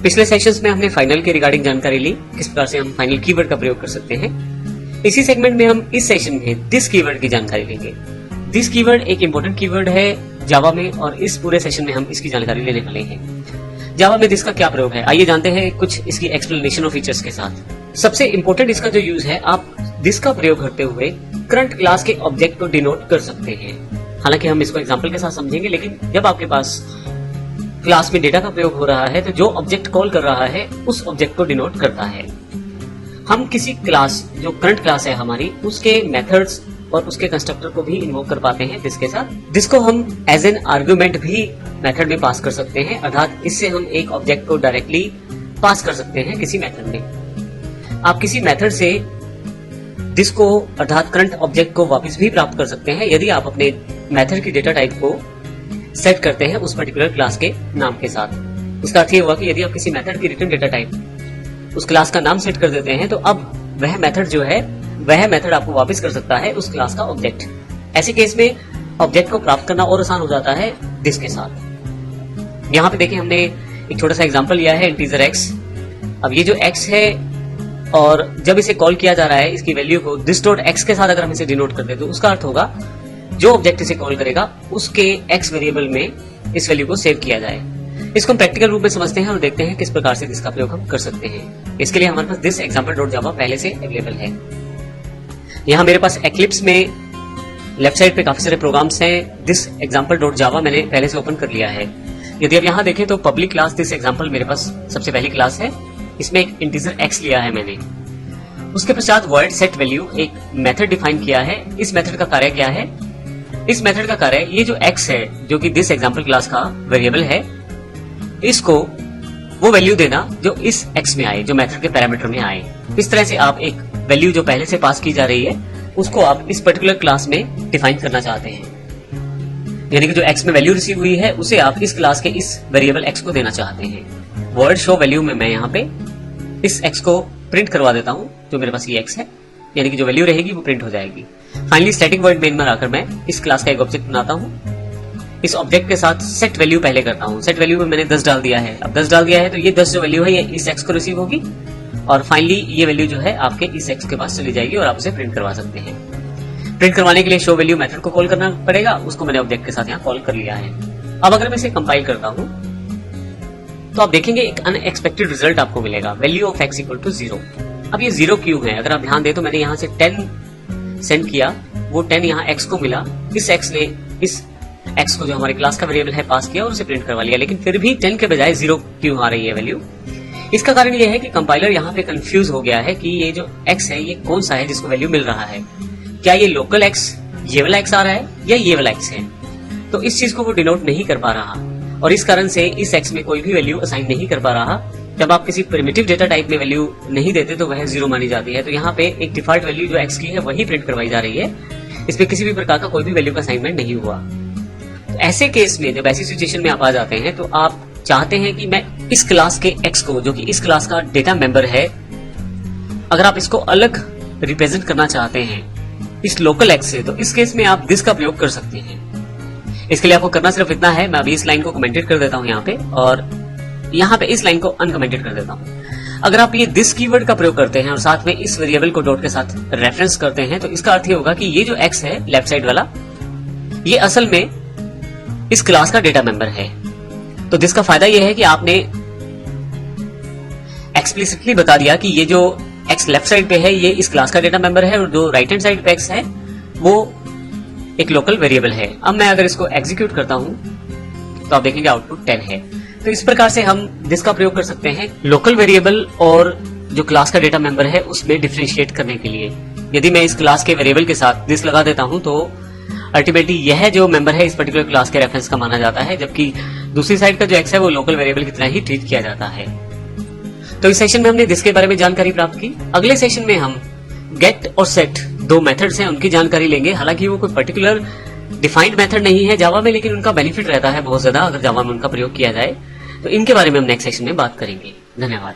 पिछले सेशंस में हमने फाइनल के रिगार्डिंग जानकारी ली, किस प्रकार से हम फाइनल कीवर्ड का प्रयोग कर सकते हैं। इसी सेगमेंट में हम इस सेशन में दिस कीवर्ड की जानकारी लेंगे। दिस कीवर्ड एक इंपॉर्टेंट कीवर्ड है जावा में और इस पूरे सेशन में हम इसकी जानकारी लेने वाले हैं। जावा में दिस का क्या प्रयोग है, आइए जानते हैं कुछ इसकी एक्सप्लेनेशन और फीचर्स के साथ। सबसे इंपॉर्टेंट इसका जो यूज है, आप दिस का प्रयोग करते हुए करंट क्लास के ऑब्जेक्ट को डिनोट कर सकते हैं। हालांकि हम इसको एग्जांपल के साथ समझेंगे, लेकिन जब आपके पास क्लास में डेटा का प्रयोग हो रहा है तो जो ऑब्जेक्ट कॉल कर रहा है उस ऑब्जेक्ट को डिनोट करता है। हम किसी क्लास, जो करंट क्लास है हमारी, उसके मेथड्स और उसके कंस्ट्रक्टर को भी इन्वोक कर पाते हैं दिस के साथ। दिस को हम एज एन आर्गुमेंट भी मेथड में पास कर सकते हैं, अर्थात इससे हम एक ऑब्जेक्ट को डायरेक्टली पास कर सकते हैं किसी मेथड में। आप किसी मेथड से दिस को अर्थात करंट ऑब्जेक्ट को वापस भी प्राप्त कर सकते हैं यदि आप अपने मेथड की डेटा टाइप को सेट करते हैं उस पर्टिकुलर क्लास के नाम के साथ। इसका अर्थ ये हुआ कि यदि आप किसी मेथड की रिटर्न डेटा टाइप उस क्लास का नाम सेट कर देते हैं तो अब वह मेथड जो है वह मेथड आपको वापस कर सकता है उस क्लास का ऑब्जेक्ट। ऐसे केस में ऑब्जेक्ट को प्राप्त करना और आसान हो जाता है दिस के साथ। यहाँ पे देखिए, हमने एक छोटा सा एग्जांपल लिया है इंटीजर एक्स। अब ये जो एक्स है और जब इसे कॉल किया जा रहा है, इसकी वैल्यू को दिस डॉट एक्स के साथ अगर हम इसे डिनोट कर दे तो उसका अर्थ होगा जो ऑब्जेक्ट इसे कॉल करेगा उसके एक्स वेरिएबल में इस वैल्यू को सेव किया जाए। इसको हम प्रैक्टिकल रूप में समझते हैं और देखते हैं किस प्रकार से इसका प्रयोग हम कर सकते हैं। इसके लिए हमारे पास दिस एग्जांपल डॉट जावा पहले से अवेलेबल है। यहाँ मेरे पास एक्लिप्स में लेफ्ट साइड पे काफी सारे प्रोग्राम्स हैं। दिस एग्जांपल डॉट जावा मैंने पहले से ओपन कर लिया है। यदि आप यहाँ देखें तो पब्लिक क्लास दिस एग्जांपल मेरे पास सबसे पहली क्लास है। इसमें एक इंटीजर एक्स लिया है मैंने। उसके पश्चात वर्ड सेट वैल्यू एक मेथड डिफाइन किया है। इस मेथड का कार्य क्या है? इस मेथड का कार्य, ये जो x है जो कि दिस एग्जांपल क्लास का वेरिएबल है, इसको वो वैल्यू देना जो इस x में आए, जो मेथड के पैरामीटर में आए। इस तरह से आप एक वैल्यू जो पहले से पास की जा रही है उसको आप इस पर्टिकुलर क्लास में डिफाइन करना चाहते हैं। यानी कि जो x में वैल्यू रिसीव हुई है उसे आप इस क्लास के इस वेरिएबल x को देना चाहते हैं। वर्ड शो वैल्यू में मैं यहाँ पे इस x को प्रिंट करवा देता हूँ, जो मेरे पास ये x है, यानी कि जो वैल्यू रहेगी वो प्रिंट हो जाएगी। फाइनली स्टैटिक वर्ड मेन में आकर मैं इस क्लास का एक ऑब्जेक्ट बनाता हूँ। इस ऑब्जेक्ट के साथ सेट वैल्यू पहले करता हूँ। सेट वैल्यू में मैंने 10 डाल दिया है। अब 10 डाल दिया है तो ये 10 जो वैल्यू है ये इस x को रिसीव होगी और फाइनली ये वैल्यू जो है आपके इस x के पास चली जाएगी और आप उसे प्रिंट करवा सकते हैं। प्रिंट करवाने के लिए शो वैल्यू मेथड को कॉल करना पड़ेगा, उसको मैंने ऑब्जेक्ट के साथ यहाँ कॉल कर लिया है। अब अगर मैं इसे कंपाइल करता हूँ तो आप देखेंगे एक अनएक्सपेक्टेड रिजल्ट आपको मिलेगा, value of x equal to 0। अब ये 0 क्यों है? अगर आप ध्यान दें तो मैंने यहाँ से 10 सेंड किया, वो 10 यहाँ x को मिला, इस x ने इस x को जो हमारे क्लास का वेरिएबल है पास किया और उसे प्रिंट करवा लिया, लेकिन फिर भी 10 के बजाय 0 क्यों आ रही है वैल्यू? इसका कारण ये है कि कंपाइलर यहाँ पे कंफ्यूज हो गया है कि ये जो x है ये कौन सा है जिसको वैल्यू मिल रहा है। क्या ये लोकल x, ये वाला x आ रहा है, या ये वाला x है? तो इस चीज को वो डिनोट नहीं कर पा रहा और इस कारण से इस x में कोई भी वैल्यू असाइन नहीं कर पा रहा। जब आप किसी प्रिमिटिव डेटा टाइप में वैल्यू नहीं देते तो वह 0 मानी जाती है। तो यहाँ पे एक डिफॉल्ट वैल्यू जो x की है वही प्रिंट करवाई जा रही है, इसमें किसी भी प्रकार का कोई भी वैल्यू का असाइनमेंट नहीं हुआ। तो ऐसे केस में जब ऐसी सिचुएशन में आप आ जाते हैं तो आप चाहते हैं कि मैं इस क्लास के x को, जो कि इस क्लास का डेटा मेंबर है, अगर आप इसको अलग रिप्रेजेंट करना चाहते हैं इस लोकल x से, तो इस केस में आप दिस का प्रयोग कर सकते हैं। इसके लिए आपको करना सिर्फ इतना है, मैं अभी इस लाइन को कमेंटेड कर देता हूं यहाँ पे और यहाँ पे इस लाइन को अनकमेंटेड कर देता हूँ। अगर आप ये दिस कीवर्ड का प्रयोग करते हैं और साथ में इस वेरिएबल को डॉट के साथ रेफरेंस करते हैं तो इसका अर्थ ये होगा कि ये जो x है लेफ्ट साइड वाला, ये असल में इस क्लास का डेटा मेंबर है। तो दिस का फायदा ये है कि आपने एक्सप्लिसिटली बता दिया कि ये जो x लेफ्ट साइड पे है ये इस क्लास का डेटा मेंबर है और जो राइट हैंड साइड पे x है वो एक लोकल वेरिएबल है। अब मैं अगर इसको एग्जीक्यूट करता हूं तो आप देखेंगे आउटपुट 10 है। तो इस प्रकार से हम दिस का प्रयोग कर सकते हैं लोकल वेरिएबल और जो क्लास का डेटा मेंबर है उसमें डिफरेंशिएट करने के लिए। यदि मैं इस क्लास के वेरिएबल के साथ दिस लगा देता हूं तो अल्टीमेटली यह जो मेंबर है इस पर्टिकुलर क्लास के रेफरेंस का माना जाता है, जबकि दूसरी साइड का जो x है वो लोकल वेरिएबल की तरह ही ट्रीट किया जाता है। तो इस सेशन में हमने दिस के बारे में जानकारी प्राप्त की। अगले सेशन में हम गेट और सेट दो मेथड्स हैं उनकी जानकारी लेंगे। हालांकि वो कोई पर्टिकुलर डिफाइंड मेथड नहीं है जावा में, लेकिन उनका बेनिफिट रहता है बहुत ज्यादा अगर जावा में उनका प्रयोग किया जाए। तो इनके बारे में हम नेक्स्ट सेशन में बात करेंगे। धन्यवाद।